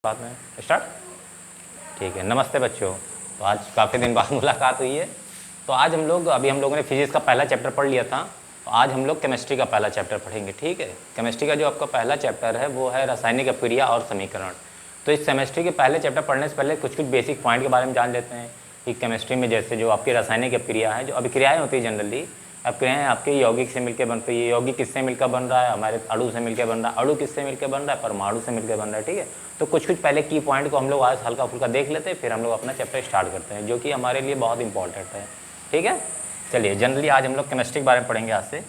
बाद में स्टार्ट। ठीक है, नमस्ते बच्चों। तो आज काफ़ी दिन बाद मुलाकात हुई है। तो आज हम लोगों ने फिजिक्स का पहला चैप्टर पढ़ लिया था। तो आज हम लोग केमिस्ट्री का पहला चैप्टर पढ़ेंगे। ठीक है, केमिस्ट्री का जो आपका पहला चैप्टर है वो है रासायनिक अभिक्रिया और समीकरण। तो इस केमिस्ट्री के पहले चैप्टर पढ़ने से पहले कुछ बेसिक पॉइंट के बारे में जान लेते हैं कि केमिस्ट्री में जैसे जो आपकी रासायनिक अभिक्रिया है, जो अभिक्रियाएँ होती है जनरली अभिक्रियाएँ आपके यौगिक से मिलकर बनती है। यौगिक किससे मिलकर बन रहा है? हमारे अणु से मिलकर बन रहा है। अणु किससे मिलकर बन रहा है? परमाणु से मिलकर बन रहा है। ठीक है, तो कुछ पहले की पॉइंट को हम लोग आज हल्का फुल्का देख लेते हैं, फिर हम लोग अपना चैप्टर स्टार्ट करते हैं, जो कि हमारे लिए बहुत इंपॉर्टेंट है। ठीक है, चलिए जनरली आज हम लोग केमिस्ट्री के बारे में पढ़ेंगे आज से।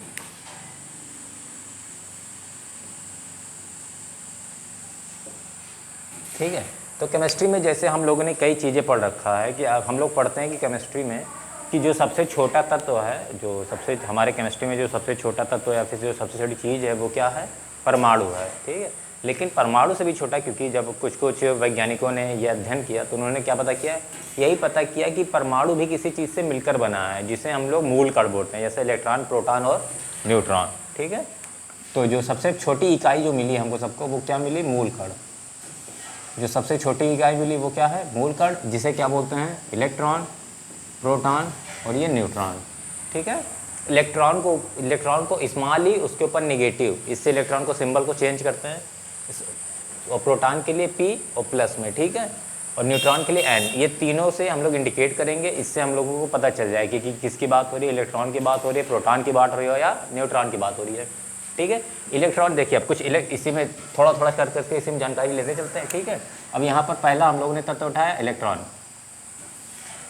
ठीक है, तो केमिस्ट्री में जैसे हम लोगों ने कई चीज़ें पढ़ रखा है कि हम लोग पढ़ते हैं कि केमिस्ट्री में कि जो सबसे छोटा तत्व है, जो सबसे हमारे केमिस्ट्री में जो सबसे छोटा तत्व या फिर जो सबसे छोटी चीज़ है वो क्या है? परमाणु है। ठीक है, लेकिन परमाणु से भी छोटा, क्योंकि जब कुछ वैज्ञानिकों ने यह अध्ययन किया तो उन्होंने क्या पता किया? यही पता किया कि परमाणु भी किसी चीज़ से मिलकर बना है, जिसे हम लोग मूल कण बोलते हैं, जैसे इलेक्ट्रॉन, प्रोटॉन और न्यूट्रॉन। ठीक है, तो जो सबसे छोटी इकाई जो मिली हमको सबको वो क्या मिली? मूल कण। जो सबसे छोटी इकाई मिली वो क्या है? मूल कण, जिसे क्या बोलते हैं? इलेक्ट्रॉन, प्रोटॉन और ये न्यूट्रॉन। ठीक है, इलेक्ट्रॉन को स्मॉल ही, उसके ऊपर निगेटिव, इससे इलेक्ट्रॉन को सिंबल को चेंज करते हैं। और प्रोटॉन के लिए P और प्लस में, ठीक है, और न्यूट्रॉन के लिए N। ये तीनों से हम लोग इंडिकेट करेंगे, इससे हम लोगों को पता चल जाएगी कि किसकी बात हो रही है, इलेक्ट्रॉन की बात हो रही है, प्रोटॉन की बात हो रही है या न्यूट्रॉन की बात हो रही है। ठीक है, इलेक्ट्रॉन देखिए, अब कुछ इसी में थोड़ा थोड़ा करके इसी में जानकारी लेते चलते हैं। ठीक है, अब यहाँ पर पहला हम लोगों ने तत्व उठाया इलेक्ट्रॉन।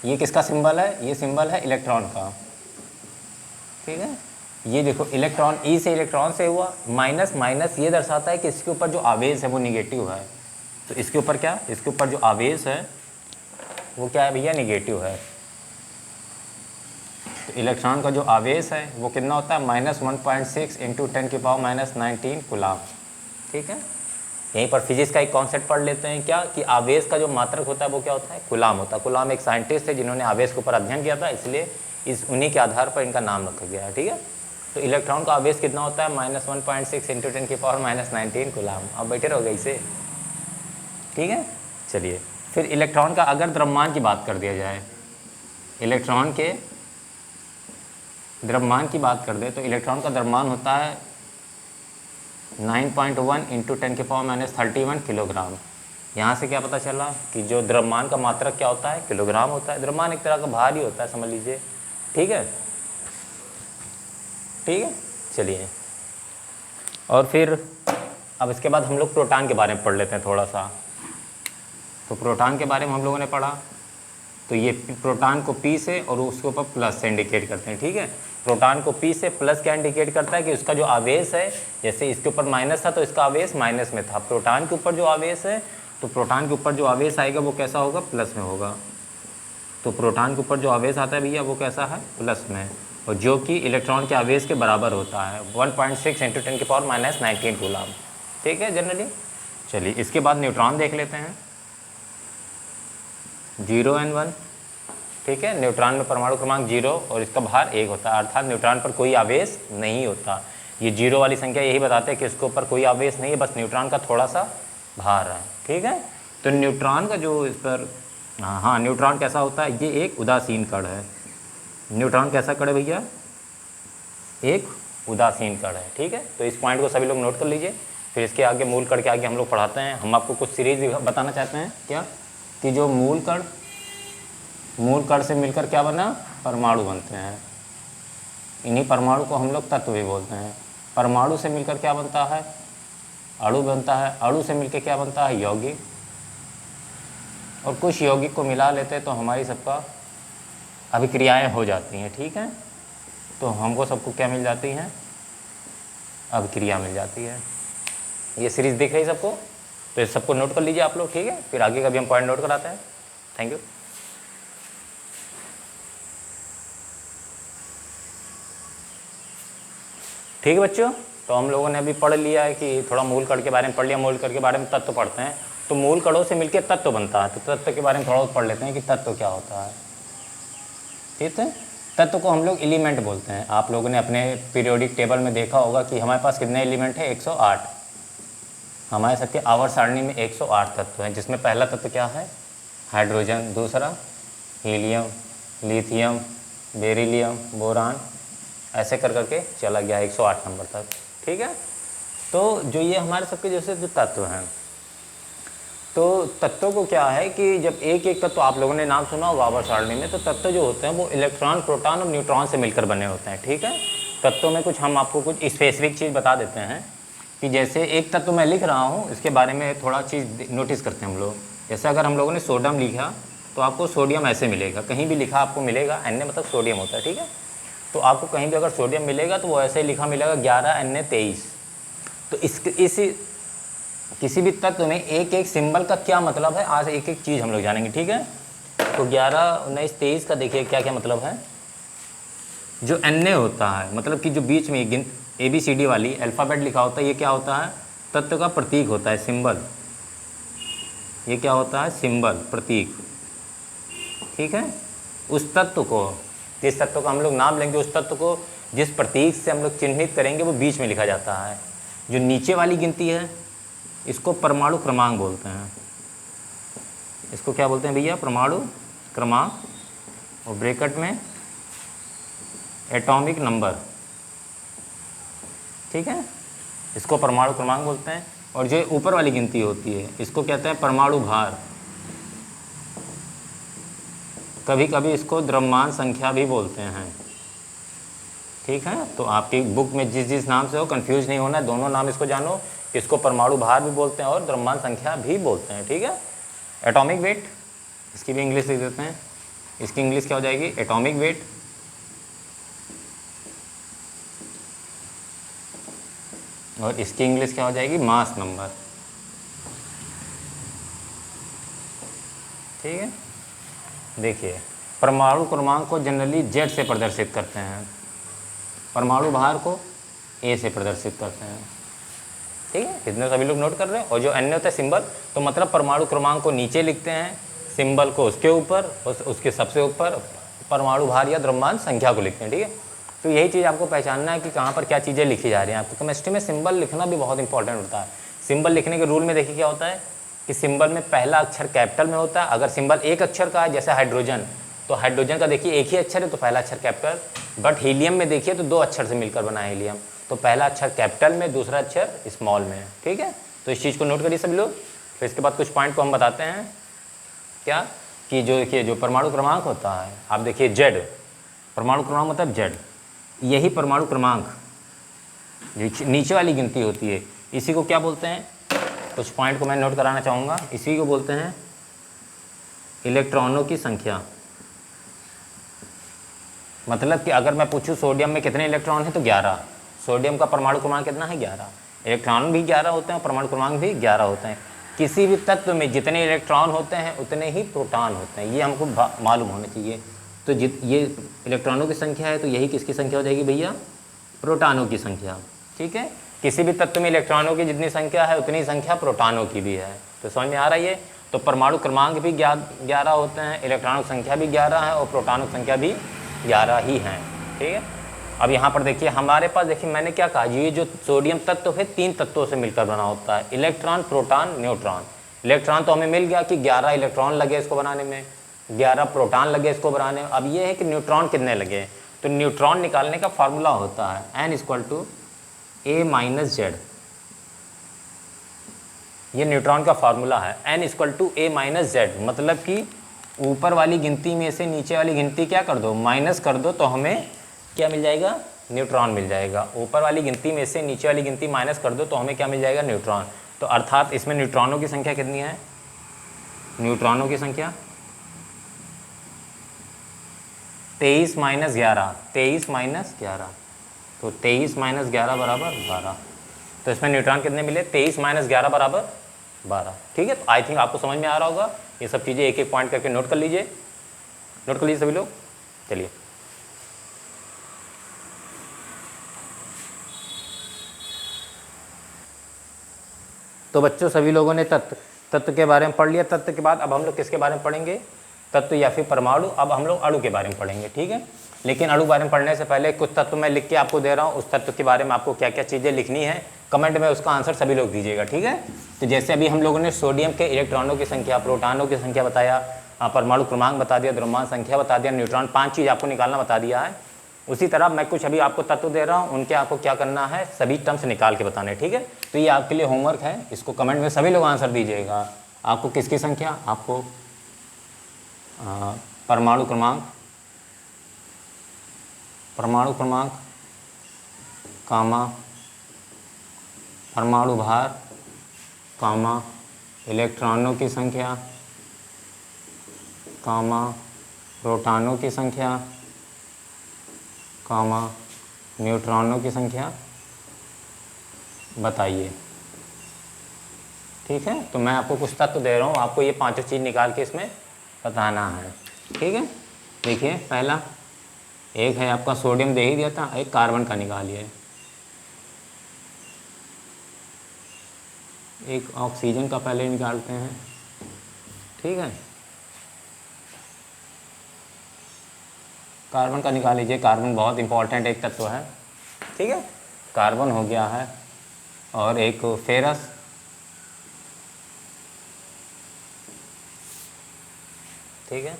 ये किसका सिंबल है? ये सिंबल है इलेक्ट्रॉन का। ठीक है, ये देखो इलेक्ट्रॉन, ई से इलेक्ट्रॉन से हुआ, माइनस माइनस ये दर्शाता है कि इसके ऊपर जो आवेश है वो निगेटिव है। तो इसके ऊपर क्या? इसके ऊपर जो आवेश है वो क्या है भैया? निगेटिव है। तो इलेक्ट्रॉन का जो आवेश है वो कितना होता है? -1.6 × 10⁻⁻19 कूलाम। ठीक है, यहीं पर फिजिक्स का एक कॉन्सेप्ट पढ़ लेते हैं क्या, कि आवेश का जो मात्रक होता है वो क्या होता है? कूलाम होता है। कूलाम एक साइंटिस्ट है जिन्होंने आवेश के ऊपर अध्ययन किया था, इसलिए उन्हीं के आधार पर इनका नाम रखा गया है। ठीक है, तो इलेक्ट्रॉन का आवेश कितना होता है? -1.6 × 10⁻⁻19 कूलाम। अब बैठे रहोगे इसे। ठीक है, चलिए फिर इलेक्ट्रॉन का अगर द्रव्यमान की बात कर दिया जाए, इलेक्ट्रॉन के द्रव्यमान की बात कर दे तो इलेक्ट्रॉन का द्रव्यमान होता है 9.1 × 10⁻31 किलोग्राम। यहाँ से क्या पता चला कि जो द्रव्यमान का मात्रक क्या होता है? किलोग्राम होता है। द्रव्यमान एक तरह का भार ही होता है, समझ लीजिए। ठीक है, ठीक है, चलिए और फिर अब इसके बाद हम लोग प्रोटॉन के बारे में पढ़ लेते हैं थोड़ा सा। तो प्रोटॉन के बारे में हम लोगों ने पढ़ा, तो ये प्रोटॉन को P से और उसके ऊपर प्लस से इंडिकेट करते हैं। ठीक है, प्रोटॉन को P से प्लस क्या इंडिकेट करता है कि उसका जो आवेश है, जैसे इसके ऊपर माइनस था तो इसका आवेश माइनस में था। प्रोटॉन के ऊपर जो आवेश है, तो प्रोटॉन के ऊपर जो आवेश आएगा वो कैसा होगा? प्लस में होगा। तो प्रोटॉन के ऊपर जो आवेश आता है भैया वो कैसा है? प्लस में, और जो कि इलेक्ट्रॉन के आवेश के बराबर होता है 1.6 × 10⁻⁻19 कूलाम। ठीक है जनरली। चलिए इसके बाद न्यूट्रॉन देख लेते हैं। 0 और 1। ठीक है, न्यूट्रॉन में परमाणु क्रमांक 0 और इसका भार 1 होता है, अर्थात न्यूट्रॉन पर कोई आवेश नहीं होता। ये 0 वाली संख्या यही बताते हैं कि इसके ऊपर कोई आवेश नहीं है, बस न्यूट्रॉन का थोड़ा सा भार है। ठीक है, तो न्यूट्रॉन का जो इस पर हाँ न्यूट्रॉन कैसा होता है? ये एक उदासीन कण है। न्यूट्रॉन कैसा कण है भैया? एक उदासीन कण है। ठीक है, तो इस पॉइंट को सभी लोग नोट कर लीजिए। फिर इसके आगे मूल कण के आगे हम लोग पढ़ाते हैं। हम आपको कुछ सीरीज बताना चाहते हैं क्या, कि जो मूल कण से मिलकर क्या बना? परमाणु बनते हैं। इन्हीं परमाणु को हम लोग तत्व भी बोलते हैं। परमाणु से मिलकर क्या बनता है? अणु बनता है। अणु से मिलकर क्या बनता है? यौगिक। और कुछ यौगिक को मिला लेते हैं तो हमारी सबका अभिक्रियाएं हो जाती हैं। ठीक है, तो हमको सबको क्या मिल जाती हैं? अभिक्रिया मिल जाती है। ये सीरीज दिख रही है सबको? तो इस सबको नोट कर लीजिए आप लोग। ठीक है, फिर आगे का भी हम पॉइंट नोट कराते हैं। Thank you. ठीक है बच्चों, तो हम लोगों ने अभी पढ़ लिया है कि थोड़ा मूल कण के बारे में पढ़ लिया। मूल कण के बारे में तत्व पढ़ते हैं, तो मूल कणों से मिलकर तत्व बनता है। तो तत्व के बारे में थोड़ा पढ़ लेते हैं कि तत्व क्या होता है। ठीक है, तत्व को हम लोग एलिमेंट बोलते हैं। आप लोगों ने अपने पीरियोडिक टेबल में देखा होगा कि हमारे पास कितने एलिमेंट है? 108। हमारे सबके आवर्त सारणी में 108 तत्व हैं, जिसमें पहला तत्व क्या है? हाइड्रोजन, दूसरा हीलियम, लिथियम, बेरिलियम, बोरान, ऐसे कर करके चला गया 108 नंबर तक। ठीक है, तो जो ये हमारे सबके जैसे जो तत्व हैं, तो तत्वों को क्या है कि जब एक एक तत्व आप लोगों ने नाम सुना होगा आवर्त सारणी में, तो तत्व जो होते हैं वो इलेक्ट्रॉन, प्रोटॉन और न्यूट्रॉन से मिलकर बने होते हैं। ठीक है, तत्वों में कुछ हम आपको कुछ स्पेसिफिक चीज़ बता देते हैं कि जैसे एक तत्व मैं लिख रहा हूँ, इसके बारे में थोड़ा चीज़ नोटिस करते हैं हम लोग। जैसे अगर हम लोगों ने सोडियम लिखा तो आपको सोडियम ऐसे मिलेगा, कहीं भी लिखा आपको मिलेगा, Na मतलब सोडियम होता है। ठीक है, तो आपको कहीं भी अगर सोडियम मिलेगा तो वो ऐसे ही लिखा मिलेगा 11Na23। तो इस किसी भी तत्व में एक एक सिंबल का क्या मतलब है, आज एक एक चीज़ हम लोग जानेंगे। ठीक है, तो 11, 19, 23 का देखिए क्या क्या मतलब है। जो Na होता है, मतलब कि जो बीच में ABCD वाली अल्फ़ाबेट लिखा होता है, ये क्या होता है? तत्व का प्रतीक होता है, सिंबल। ये क्या होता है? सिंबल, प्रतीक। ठीक है, उस तत्व को, जिस तत्व का हम लोग नाम लेंगे, उस तत्व को जिस प्रतीक से हम लोग चिन्हित करेंगे वो बीच में लिखा जाता है। जो नीचे वाली गिनती है इसको परमाणु क्रमांक बोलते हैं। इसको क्या बोलते हैं भैया? परमाणु क्रमांक, और ब्रैकेट में एटॉमिक नंबर। ठीक है, इसको परमाणु क्रमांक बोलते हैं। और जो ऊपर वाली गिनती होती है इसको कहते हैं परमाणु भार। कभी कभी इसको द्रव्यमान संख्या भी बोलते हैं। ठीक है, तो आपकी बुक में जिस जिस नाम से हो कंफ्यूज नहीं होना है, दोनों नाम इसको जानो, इसको परमाणु भार भी बोलते हैं और द्रव्यमान संख्या भी बोलते हैं। ठीक है, एटॉमिक वेट, इसकी भी इंग्लिश लिख देते हैं। इसकी इंग्लिश क्या हो जाएगी? Atomic weight. और इसकी इंग्लिश क्या हो जाएगी? Mass number. ठीक है, देखिए परमाणु क्रमांक को जनरली Z से प्रदर्शित करते हैं, परमाणु भार को A से प्रदर्शित करते हैं। ठीक है, इतने सभी लोग नोट कर रहे हैं। और जो अन्य होता है सिंबल, तो मतलब परमाणु क्रमांक को नीचे लिखते हैं, सिंबल को उसके ऊपर, उसके सबसे ऊपर परमाणु भार या द्रव्यमान संख्या को लिखते हैं। ठीक है, तो यही चीज़ आपको पहचानना है कि कहाँ पर क्या चीज़ें लिखी जा रही हैं। आपको केमिस्ट्री में सिंबल लिखना भी बहुत इंपॉर्टेंट होता है। सिंबल लिखने के रूल में देखिए क्या होता है कि सिंबल में पहला अक्षर कैपिटल में होता है। अगर सिंबल एक अक्षर का है, जैसे हाइड्रोजन, तो हाइड्रोजन का देखिए एक ही अक्षर है तो पहला अक्षर कैपिटल। बट हीलियम में देखिए तो 2 अक्षर से मिलकर बना है हीलियम, तो पहला अक्षर कैपिटल में, दूसरा अक्षर स्मॉल में। ठीक है, तो इस चीज़ को नोट करिए सभी लोग। फिर इसके बाद कुछ पॉइंट को हम बताते हैं क्या कि जो देखिए जो परमाणु क्रमांक होता है, आप देखिए Z, परमाणु क्रमांक मतलब Z, यही परमाणु क्रमांक जो नीचे वाली गिनती होती है, इसी को क्या बोलते हैं? कुछ पॉइंट को मैं नोट कराना चाहूँगा। इसी को बोलते हैं इलेक्ट्रॉनों की संख्या। मतलब कि अगर मैं पूछूं सोडियम में कितने इलेक्ट्रॉन हैं तो 11। सोडियम का परमाणु क्रमांक कितना है? 11। इलेक्ट्रॉन भी 11 होते हैं और परमाणु क्रमांक भी 11 होते हैं। किसी भी तत्व में जितने इलेक्ट्रॉन होते हैं उतने ही प्रोटॉन होते हैं, ये हमको मालूम होना चाहिए। तो ये इलेक्ट्रॉनों की संख्या है, तो यही किसकी संख्या हो जाएगी भैया? प्रोटॉनों की संख्या। ठीक है, किसी भी तत्व में इलेक्ट्रॉनों की जितनी संख्या है उतनी संख्या प्रोटॉनों की भी है। तो समझ में आ रहा है ये? तो परमाणु क्रमांक भी 11 होते हैं, इलेक्ट्रॉनों की संख्या भी 11 है और प्रोटॉनों की संख्या भी 11 ही हैं। ठीक है, अब यहाँ पर देखिए हमारे पास, देखिए मैंने क्या कहा, ये जो सोडियम तत्व है 3 तत्वों से मिलकर बना होता है, इलेक्ट्रॉन, प्रोटॉन, न्यूट्रॉन। इलेक्ट्रॉन तो हमें मिल गया कि 11 इलेक्ट्रॉन लगे इसको बनाने में, 11 प्रोटॉन लगे इसको बनाने में। अब ये है कि न्यूट्रॉन कितने लगे, तो न्यूट्रॉन निकालने का फार्मूला होता है N = A - Z। ये न्यूट्रॉन का फार्मूला है, N = A - Z, मतलब कि ऊपर वाली गिनती में से नीचे वाली गिनती क्या कर दो? माइनस कर दो, तो हमें क्या मिल जाएगा? न्यूट्रॉन मिल जाएगा। ऊपर वाली गिनती में से नीचे वाली गिनती माइनस कर दो तो हमें क्या मिल जाएगा? न्यूट्रॉन। तो अर्थात इसमें न्यूट्रॉनों की संख्या कितनी है? न्यूट्रॉनों की संख्या 23 - 11, 23 - 11, तो 23 - 11 बराबर 12। तो इसमें न्यूट्रॉन कितने मिले? 23 - 11 बराबर 12। ठीक है, तो आई थिंक आपको समझ में आ रहा होगा। ये सब चीज़ें एक एक पॉइंट करके नोट कर लीजिए, नोट कर लीजिए सभी लोग। चलिए, तो बच्चों सभी लोगों ने तत्व के बारे में पढ़ लिया। तत्व के बाद अब हम लोग किसके बारे में पढ़ेंगे? तत्व या फिर परमाणु। अब हम लोग अणु के बारे में पढ़ेंगे। ठीक है, लेकिन अणु बारे में पढ़ने से पहले कुछ तत्व मैं लिख के आपको दे रहा हूँ, उस तत्व के बारे में आपको क्या क्या चीज़ें लिखनी है कमेंट में उसका आंसर सभी लोग दीजिएगा, ठीक है। तो जैसे अभी हम लोगों ने सोडियम के इलेक्ट्रॉनों की संख्या, प्रोटॉनों की संख्या बताया, परमाणु क्रमांक बता दिया, द्रव्यमान संख्या बता दिया, न्यूट्रॉन, 5 चीज़ आपको निकालना बता दिया है। उसी तरह मैं कुछ अभी आपको तत्व दे रहा हूँ, उनके आपको क्या करना है, सभी टर्म्स निकाल के बताने, ठीक है। तो ये आपके लिए होमवर्क है, इसको कमेंट में सभी लोग आंसर दीजिएगा। आपको किसकी संख्या, आपको परमाणु क्रमांक, कामा परमाणु भार, कामा इलेक्ट्रॉनों की संख्या, कामा प्रोटॉनों की संख्या, कामा न्यूट्रॉनों की संख्या बताइए, ठीक है। तो मैं आपको कुछ तत्व दे रहा हूँ, आपको ये 5 चीज़ निकाल के इसमें बताना है, ठीक है। देखिए पहला एक है आपका सोडियम दे ही दिया था, एक कार्बन का निकालिए, एक ऑक्सीजन का पहले निकालते हैं, ठीक है। कार्बन का निकाल लीजिए, कार्बन बहुत इंपॉर्टेंट एक तत्व है, ठीक है। कार्बन हो गया है, और एक फेरस, ठीक है,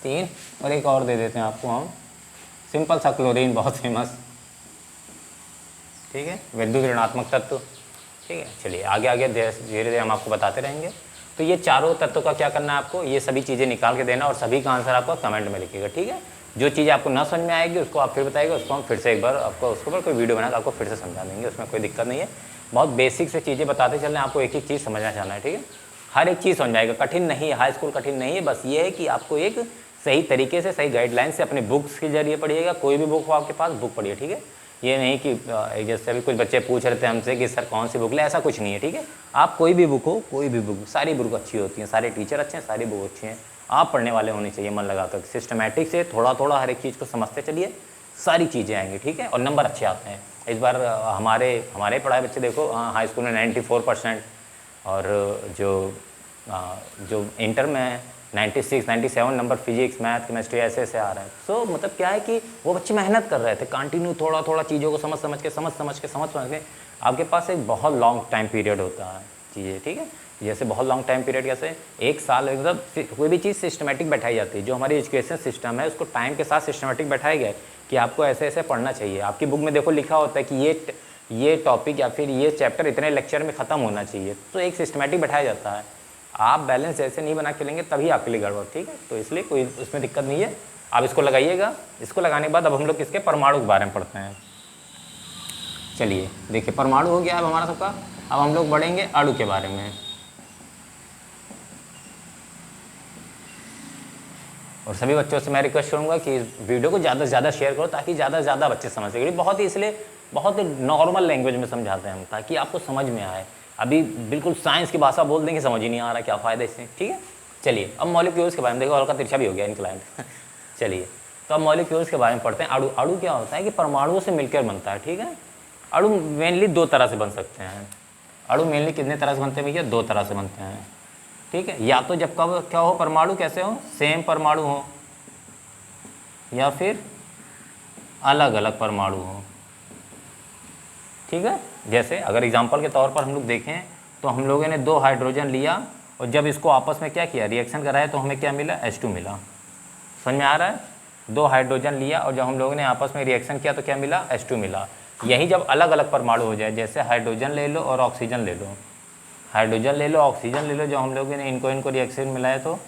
3, और एक और दे देते हैं आपको हम, सिंपल सा क्लोरीन, बहुत फेमस, ठीक है, विद्युत ऋणात्मक तत्व, ठीक है। चलिए आगे आगे धीरे धीरे हम आपको बताते रहेंगे। तो ये चारों तत्वों का क्या करना है आपको, ये सभी चीज़ें निकाल के देना, और सभी का आंसर आपको कमेंट में लिखिएगा, ठीक है। जो चीज़ आपको ना समझ में आएगी उसको आप फिर बताइएगा, उसको हम फिर से एक बार आपको उसके ऊपर कोई वीडियो बना के आपको फिर से समझा देंगे, उसमें कोई दिक्कत नहीं है। बहुत बेसिक से चीज़ें बताते चल रहे हैं, आपको एक एक चीज़ समझना चाहना है, ठीक है। हर एक चीज़ समझ आएगा, कठिन नहीं है, हाई स्कूल कठिन नहीं है, बस ये है कि आपको एक सही तरीके से, सही गाइडलाइन से अपने बुक्स के जरिए पढ़िएगा, कोई भी बुक हो आपके पास, बुक पढ़िए, ठीक है। ये नहीं कि जैसे अभी कुछ बच्चे पूछ रहे थे हमसे कि सर कौन सी बुक ले, ऐसा कुछ नहीं है, ठीक है। आप कोई भी बुक हो, कोई भी बुक, सारी बुक अच्छी होती हैं, सारे टीचर अच्छे हैं, सारी बुक अच्छी हैं, आप पढ़ने वाले होने चाहिए मन लगाकर, सिस्टमेटिक से थोड़ा थोड़ा हर एक चीज़ को समझते चलिए, सारी चीज़ें आएंगी, ठीक है, और नंबर अच्छे आते हैं। इस बार हमारे पढ़ाए बच्चे देखो, हाई स्कूल में 94%, और जो इंटर में 96, 97 नंबर फिजिक्स, मैथ, केमिस्ट्री ऐसे ऐसे आ रहे हैं। सो मतलब क्या है कि वो बच्चे मेहनत कर रहे थे, कंटिन्यू थोड़ा थोड़ा चीज़ों को समझ के आपके पास एक बहुत लॉन्ग टाइम पीरियड होता है चीज़ें, ठीक है। जैसे बहुत लॉन्ग टाइम पीरियड कैसे, एक साल, मतलब कोई भी चीज़ सिस्टमेटिक बैठाई जाती है, जो हमारी एजुकेशन सिस्टम है उसको टाइम के साथ सिस्टमेटिक बैठाया गया है कि आपको ऐसे ऐसे पढ़ना चाहिए। आपकी बुक में देखो लिखा होता है कि ये टॉपिक या फिर ये चैप्टर इतने लेक्चर में ख़त्म होना चाहिए, तो एक सिस्टमेटिक बैठाया जाता है। आप बैलेंस ऐसे नहीं बना के लेंगे तभी आपके लिए गड़बड़, ठीक है। तो इसलिए कोई उसमें दिक्कत नहीं है, आप इसको लगाइएगा। इसको लगाने के बाद अब हम लोग किसके, परमाणु के बारे में पढ़ते हैं। चलिए देखिए, परमाणु हो गया अब हमारा सबका, अब हम लोग बढ़ेंगे अणु के बारे में। और सभी बच्चों से मैं रिक्वेस्ट करूँगा कि वीडियो को ज़्यादा से ज़्यादा शेयर करो, ताकि ज़्यादा से ज़्यादा बच्चे समझ सकें। बहुत ही इसलिए बहुत नॉर्मल लैंग्वेज में समझाते हैं हम, ताकि आपको समझ में आए। अभी बिल्कुल साइंस की भाषा बोल देंगे, समझ ही नहीं आ रहा क्या फ़ायदा इससे, ठीक है। चलिए अब मॉलिक्यूल्स के बारे में, देखो हल्का तिरछा भी हो गया इनक्लाइंड चलिए तो अब मॉलिक्यूल्स के बारे में पढ़ते हैं। अणु, अणु क्या होता है कि परमाणुओं से मिलकर बनता है, ठीक है। अणु मेनली 2 तरह से बन सकते हैं। अणु मेनली कितने तरह से बनते हैं भैया, 2 तरह से बनते हैं, ठीक है। या तो जब कब क्या हो, परमाणु कैसे हो, सेम परमाणु हो, या फिर अलग अलग परमाणु हो, ठीक है। जैसे अगर एग्जांपल के तौर पर हम लोग देखें तो हम लोगों ने 2 हाइड्रोजन लिया और जब इसको आपस में क्या किया, रिएक्शन कराया, तो हमें क्या मिला, H2 मिला। समझ में आ रहा है, 2 हाइड्रोजन लिया और जब हम लोगों ने आपस में रिएक्शन किया तो क्या मिला, H2 मिला। यही जब अलग अलग परमाणु हो जाए, जैसे हाइड्रोजन ले लो और ऑक्सीजन ले लो, हाइड्रोजन ले लो, ऑक्सीजन ले लो, जब हम लोगों ने इनको रिएक्शन मिलाया तो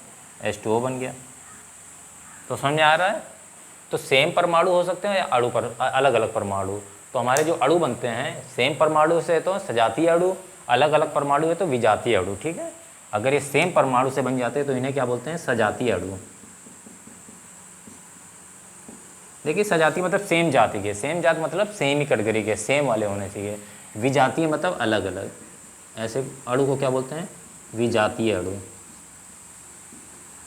H2O बन गया। तो समझ में आ रहा है। तो सेम परमाणु हो सकते हैं या अणु पर अलग अलग परमाणु। तो हमारे जो अणु बनते हैं सेम परमाणु से तो सजातीय अणु, अलग अलग परमाणु है तो विजातीय अणु, ठीक है। अगर ये सेम परमाणु से बन जाते हैं तो इन्हें क्या बोलते हैं, सजातीय अणु। देखिए सजातीय मतलब सेम जाति के, सेम जात मतलब सेम ही कैटेगरी के, सेम वाले होने चाहिए। विजातीय मतलब अलग अलग, ऐसे अणु को क्या बोलते हैं, विजातीय अणु,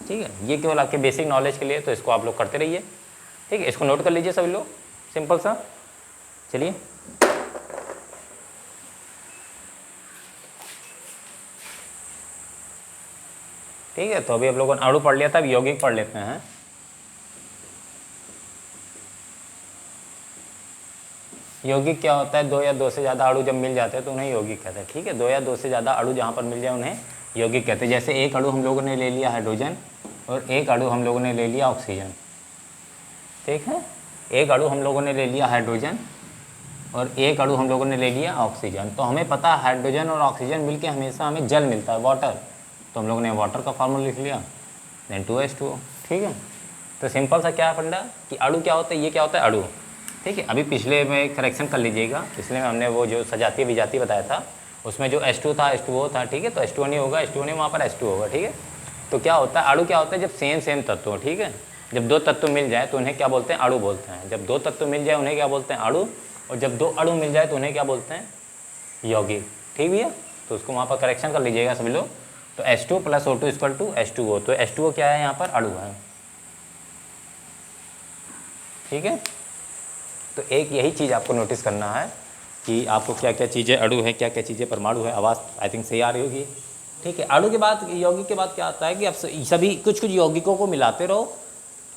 ठीक है। ये केवल आपके बेसिक नॉलेज के लिए, तो इसको आप लोग करते रहिए, ठीक है। इसको नोट कर लीजिए सभी लोग, सिंपल सा। चलिए ठीक है, तो अभी आप लोगों ने अणु पढ़ लिया था, अब यौगिक पढ़ लेते हैं। यौगिक क्या होता है, 2 या 2 से ज़्यादा अणु जब मिल जाते हैं तो उन्हें यौगिक कहते हैं। ठीक है, 2 या 2 से ज़्यादा अणु जहाँ पर मिल जाए उन्हें यौगिक कहते हैं। जैसे एक अणु हम लोगों ने ले लिया हाइड्रोजन और एक अणु हम लोगों ने ले लिया ऑक्सीजन। ठीक है, एक अणु हम लोगों ने ले लिया हाइड्रोजन और एक अणु हम लोगों ने ले लिया ऑक्सीजन। तो हमें पता है हाइड्रोजन और ऑक्सीजन मिलके हमेशा हमें जल मिलता है, वाटर। तो हम लोगों ने वाटर का फार्मूला लिख लिया, देन 2H2O। ठीक है, तो सिंपल सा क्या है फंडा कि अणु क्या होता है, ये क्या होता है अणु। ठीक है, अभी पिछले में करेक्शन कर लीजिएगा, पिछले में हमने वो जो सजातीय विजातीय बताया था उसमें जो H2 था H2O था। ठीक है, तो H2O नहीं होगा, H2O नहीं, वहाँ पर H2 होगा। ठीक है, तो क्या होता है अणु, क्या होता है जब सेम तत्व हो। ठीक है, जब 2 तत्व मिल जाए तो उन्हें क्या बोलते हैं, अणु बोलते हैं। जब 2 तत्व मिल जाए उन्हें क्या बोलते हैं, अणु। और जब 2 अणु मिल जाए तो उन्हें क्या बोलते हैं, यौगिक। ठीक भैया, तो उसको वहाँ पर करेक्शन कर लीजिएगा सभी लोग। तो H2 + O2 = H2O। तो H2O क्या है, यहाँ पर अणु है। ठीक है, तो एक यही चीज़ आपको नोटिस करना है कि आपको क्या क्या चीज़ें अणु है, क्या क्या चीज़ें परमाणु है। आवाज़ आई थिंक सही आ रही होगी। ठीक है, अणु के बाद यौगिक के बाद क्या आता है कि आप सभी कुछ यौगिकों को मिलाते रहो।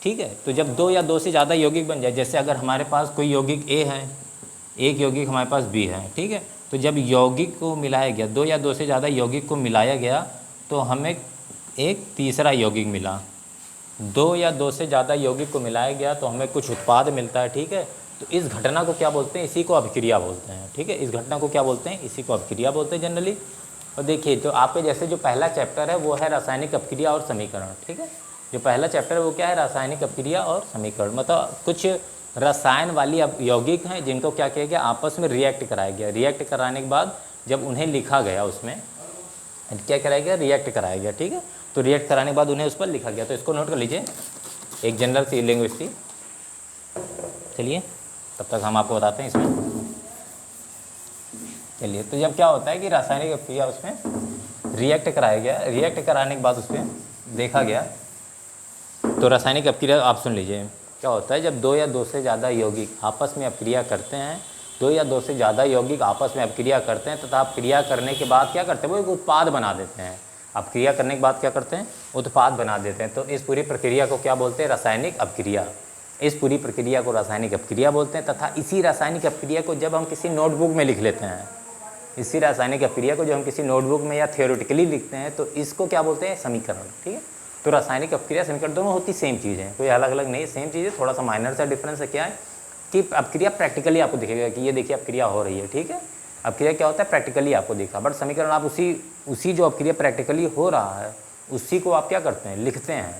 ठीक है, तो जब 2 या 2 से ज़्यादा यौगिक बन जाए, जैसे अगर हमारे पास कोई यौगिक A है, एक यौगिक हमारे पास B है। ठीक है, तो जब यौगिक को मिलाया गया, 2 या 2 से ज़्यादा यौगिक को मिलाया गया तो हमें एक तीसरा यौगिक मिला। 2 या 2 से ज़्यादा यौगिक को मिलाया गया तो हमें कुछ उत्पाद मिलता है। ठीक है, तो इस घटना को क्या बोलते हैं, इसी को अभिक्रिया बोलते हैं। ठीक है, इस घटना को क्या बोलते हैं, इसी को अभिक्रिया बोलते हैं जनरली। और देखिए, तो आपके जैसे जो पहला चैप्टर है वो है रासायनिक अपक्रिया और समीकरण। ठीक है, जो पहला चैप्टर है वो क्या है, रासायनिक अपक्रिया और समीकरण। मतलब कुछ रसायन वाली यौगिक हैं जिनको क्या किया गया, आपस में रिएक्ट कराया गया। रिएक्ट कराने के बाद जब उन्हें लिखा गया, उसमें क्या कराया गया, रिएक्ट कराया गया। ठीक है, तो रिएक्ट कराने के बाद उन्हें उस पर लिखा गया। तो इसको नोट कर लीजिए, एक जनरल सी लैंग्वेज थी। चलिए, तब तक हम आपको बताते हैं इसमें। चलिए, तो जब क्या होता है कि रासायनिक अपक्रिया उसमें रिएक्ट कराया गया, रिएक्ट कराने के बाद उसमें देखा गया, तो रासायनिक अपक्रिया आप सुन लीजिए क्या होता है। जब 2 या 2 से ज़्यादा यौगिक आपस में अपक्रिया करते हैं, 2 या 2 से ज़्यादा यौगिक आपस में अपक्रिया करते हैं तथा अपक्रिया करने के बाद क्या करते हैं, वो एक उत्पाद बना देते हैं। अपक्रिया करने के बाद क्या करते हैं, उत्पाद बना देते हैं। तो इस पूरी प्रक्रिया को क्या बोलते हैं, रासायनिक अपक्रिया। इस पूरी प्रक्रिया को रासायनिक अपक्रिया बोलते हैं। तथा इसी रासायनिक अपक्रिया को जब हम किसी नोटबुक में लिख लेते हैं, इसी रासायनिक अपक्रिया को जब हम किसी नोटबुक में या थियोरेटिकली लिखते हैं तो इसको क्या बोलते हैं, समीकरण। ठीक है, तो रासायनिक अपक्रिया समीकरण दोनों होती सेम चीज़ है, कोई अलग अलग नहीं, सेम चीज़ है। थोड़ा सा माइनर सा डिफरेंस है, क्या है कि अपक्रिया प्रैक्टिकली आपको दिखेगा कि ये देखिए अपक्रिया हो रही है। ठीक है, अपक्रिया क्या होता है, प्रैक्टिकली आपको दिखा। बट समीकरण आप उसी जो अपक्रिया प्रैक्टिकली हो रहा है उसी को आप क्या करते हैं, लिखते हैं।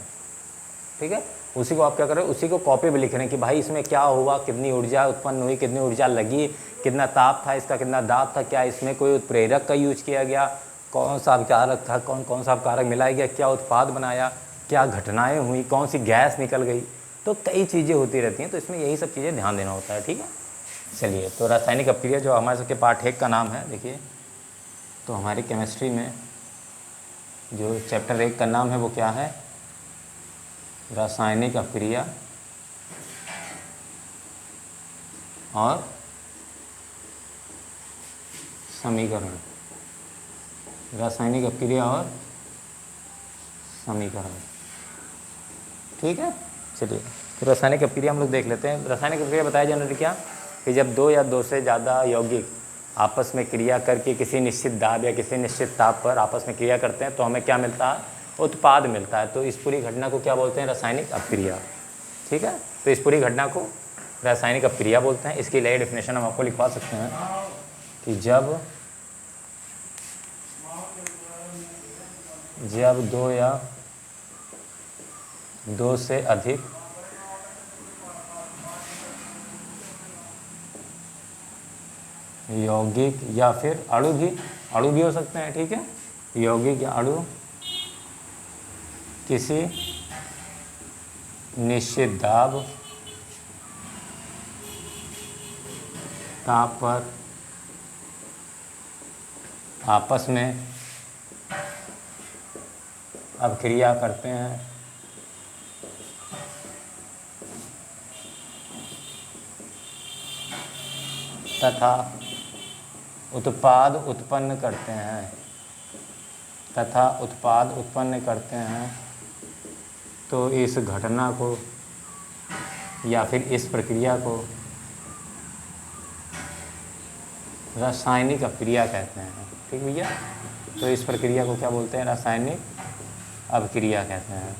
ठीक है, उसी को आप क्या कर रहे हैं, उसी को कॉपी में लिख रहे हैं कि भाई इसमें क्या हुआ, कितनी ऊर्जा उत्पन्न हुई, कितनी ऊर्जा लगी, कितना ताप था इसका, कितना दाब था, क्या इसमें कोई उत्प्रेरक का यूज किया गया, कौन सा अपकारक था, कौन सा अपकारक मिलाया गया, क्या उत्पाद बनाया, क्या घटनाएं हुई, कौन सी गैस निकल गई। तो कई चीज़ें होती रहती हैं, तो इसमें यही सब चीज़ें ध्यान देना होता है। ठीक है, चलिए, तो रासायनिक अपक्रिया जो हमारे सबके पार्ट 1 का नाम है, देखिए, तो हमारी केमिस्ट्री में जो चैप्टर 1 का नाम है वो क्या है, रासायनिक अपक्रिया और समीकरण। रासायनिक अपक्रिया और समीकरण। ठीक है, चलिए, तो रासायनिक अपक्रिया हम लोग देख लेते हैं। रासायनिक अपक्रिया बताया जनरली क्या कि जब 2 या 2 से ज़्यादा यौगिक आपस में क्रिया करके किसी निश्चित दाब या किसी निश्चित ताप पर आपस में क्रिया करते हैं तो हमें क्या मिलता है, उत्पाद मिलता है। तो इस पूरी घटना को क्या बोलते हैं, रासायनिक अपक्रिया। ठीक है, तो इस पूरी घटना को रासायनिक अपक्रिया बोलते हैं। इसकी नई डेफिनेशन हम आपको लिखवा सकते हैं कि जब 2 या 2 से अधिक यौगिक या फिर अणु भी हो सकते हैं। ठीक है, यौगिक या अणु किसी निश्चित दाब ताप पर आपस में अपक्रिया करते हैं तथा उत्पाद उत्पन्न करते हैं तो इस घटना को या फिर इस प्रक्रिया को रासायनिक अपक्रिया कहते हैं। ठीक भैया, तो इस प्रक्रिया को क्या बोलते हैं? रासायनिक अपक्रिया कहते हैं।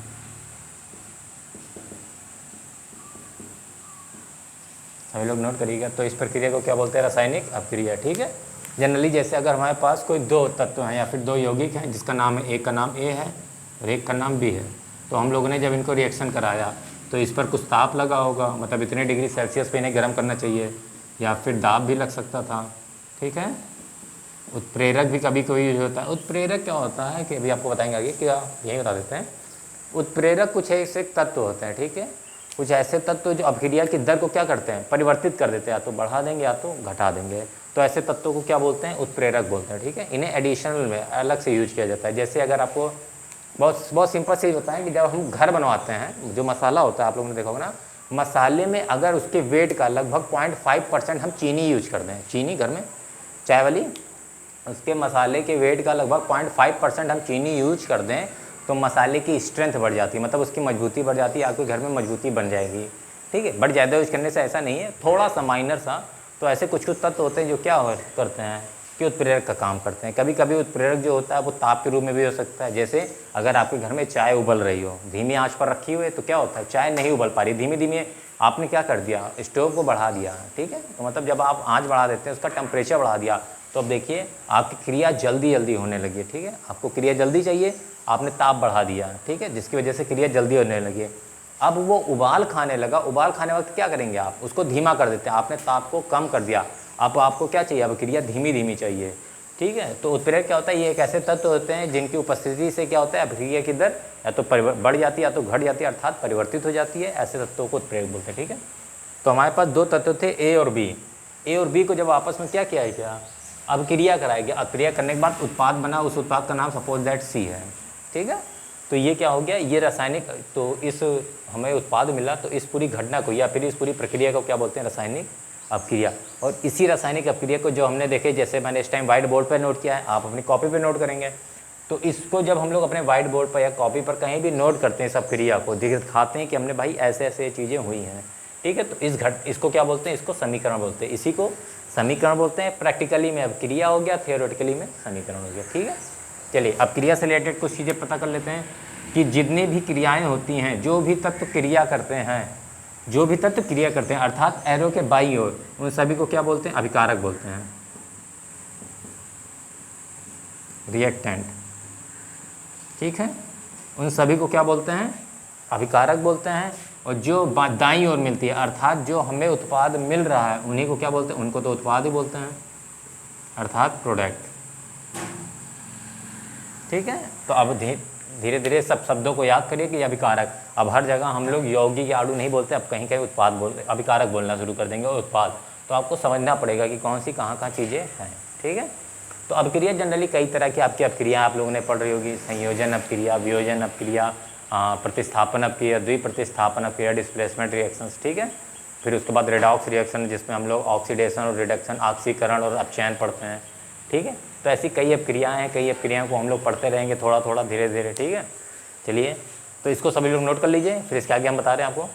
सभी लोग नोट करिएगा। तो इस प्रक्रिया को क्या बोलते हैं? रासायनिक अपक्रिया। ठीक है, जनरली जैसे अगर हमारे पास कोई दो तत्व हैं या फिर दो यौगिक हैं, जिसका नाम है, एक का नाम ए है और एक का नाम बी है, तो हम लोगों ने जब इनको रिएक्शन कराया तो इस पर कुछ ताप लगा होगा, मतलब इतने डिग्री सेल्सियस पे इन्हें गर्म करना चाहिए, या फिर दाब भी लग सकता था। ठीक है, उत्प्रेरक भी कभी कोई यूज होता है। उत्प्रेरक क्या होता है कि अभी आपको बताएंगे आगे, क्या यही बता देते हैं। उत्प्रेरक कुछ ऐसे तत्व होते हैं, ठीक है, कुछ ऐसे तत्व जो अपक्रिया की दर को क्या करते हैं? परिवर्तित कर देते हैं, या तो बढ़ा देंगे या तो घटा देंगे। तो ऐसे तत्वों को क्या बोलते हैं? उत्प्रेरक बोलते हैं। ठीक है, इन्हें एडिशनल में अलग से यूज किया जाता है। जैसे अगर आपको बहुत बहुत सिंपल से बताएं कि जब हम घर बनवाते हैं, जो मसाला होता है आप लोगों ने देखा होगा ना, मसाले में अगर उसके वेट का लगभग 0.5% हम चीनी यूज करते हैं, चीनी घर में चाय वाली, उसके मसाले के वेट का लगभग 0.5% हम चीनी यूज कर दें तो मसाले की स्ट्रेंथ बढ़ जाती है, मतलब उसकी मजबूती बढ़ जाती है, आपके घर में मजबूती बन जाएगी। ठीक है, बट ज़्यादा यूज करने से ऐसा नहीं है, थोड़ा सा माइनर सा। तो ऐसे कुछ कुछ तत्व होते हैं जो क्या करते हैं कि उत्प्रेरक का काम करते हैं। कभी कभी उत्प्रेरक जो होता है वो ताप के रूप में भी हो सकता है। जैसे अगर आपके घर में चाय उबल रही हो, धीमी आंच पर रखी हुई है, तो क्या होता है? चाय नहीं उबल पा रही, धीमे धीमे आपने क्या कर दिया? स्टोव को बढ़ा दिया। ठीक है, तो मतलब जब आप आंच बढ़ा देते हैं, उसका टेम्परेचर बढ़ा दिया, तो अब देखिए आपकी क्रिया जल्दी जल्दी होने लगी। ठीक है, आपको क्रिया जल्दी चाहिए, आपने ताप बढ़ा दिया। ठीक है, जिसकी वजह से क्रिया जल्दी होने लगी। अब वो उबाल खाने लगा, उबाल खाने वक्त क्या करेंगे आप? उसको धीमा कर देते हैं, आपने ताप को कम कर दिया। अब आपको क्या चाहिए? अब क्रिया धीमी धीमी चाहिए। ठीक है, तो उत्प्रेरक क्या होता है? ये एक ऐसे तत्व होते हैं जिनकी उपस्थिति से क्या होता है? अभिक्रिया की दर या तो बढ़ जाती है या तो घट जाती है, अर्थात परिवर्तित हो जाती है। ऐसे तत्वों को उत्प्रेरक बोलते हैं। ठीक है, तो हमारे पास दो तत्व थे, ए और बी। ए और बी को जब आपस में क्या किया है? क्या अभिक्रिया कराया गया। अभिक्रिया करने के बाद उत्पाद बना, उस उत्पाद का नाम सपोज दैट सी है। ठीक है, तो ये क्या हो गया? ये रासायनिक, तो इस हमें उत्पाद मिला, तो इस पूरी घटना को या फिर इस पूरी प्रक्रिया को क्या बोलते हैं? रासायनिक अपक्रिया। और इसी रासायनिक अपक्रिया को जो हमने देखे, जैसे मैंने इस टाइम व्हाइट बोर्ड पर नोट किया है, आप अपनी कॉपी पर नोट करेंगे, तो इसको जब हम लोग अपने व्हाइट बोर्ड पर या कॉपी पर कहीं भी नोट करते हैं, इस अपक्रिया को दिखाते हैं कि हमने भाई ऐसे ऐसे चीज़ें हुई हैं। ठीक है, तो इसको क्या बोलते हैं? इसको समीकरण बोलते हैं। इसी को समीकरण बोलते हैं। प्रैक्टिकली में अपक्रिया हो गया, थियोरेटिकली में समीकरण हो गया। ठीक है, चलिए अपक्रिया से रिलेटेड कुछ चीज़ें पता कर लेते हैं कि जितनी भी क्रियाएं होती हैं, जो भी तत्व क्रिया करते हैं, जो भी तत्व क्रिया करते हैं, अर्थात एरो के बाईं ओर, उन सभी को क्या बोलते हैं? अभिकारक बोलते हैं, रिएक्टेंट। ठीक है, उन सभी को क्या बोलते हैं? अभिकारक बोलते हैं। और जो दाईं ओर मिलती है, अर्थात जो हमें उत्पाद मिल रहा है, उन्हीं को क्या बोलते हैं? उनको तो उत्पाद ही बोलते हैं, अर्थात प्रोडक्ट। ठीक है, तो अब धीरे धीरे सब शब्दों को याद करिए कि अभिकारक। अब हर जगह हम लोग यौगिक या अणु नहीं बोलते, अब कहीं कहीं उत्पाद अभिकारक बोलना शुरू कर देंगे, और उत्पाद। तो आपको समझना पड़ेगा कि कौन सी कहाँ कहाँ चीज़ें हैं। ठीक है, तो अपक्रिया जनरली कई तरह की आपकी अपक्रिया आप लोगों ने पढ़ रही होगी। संयोजन अपक्रिया, वियोजन अपक्रिया, प्रतिस्थापन अपक्रिया, द्विप्रतिस्थापन अपक्रिया, डिस्प्लेसमेंट रिएक्शंस। ठीक है, फिर उसके बाद रेडॉक्स रिएक्शन, जिसमें हम लोग ऑक्सीडेशन और रिडक्शन, ऑक्सीकरण और अपचयन पढ़ते हैं। ठीक है, तो ऐसी कई अपक्रियाएँ हैं, कई अपक्रियाओं को हम लोग पढ़ते रहेंगे थोड़ा थोड़ा, धीरे धीरे। ठीक है, चलिए, तो इसको सभी लोग नोट कर लीजिए, फिर इसके आगे हम बता रहे हैं आपको।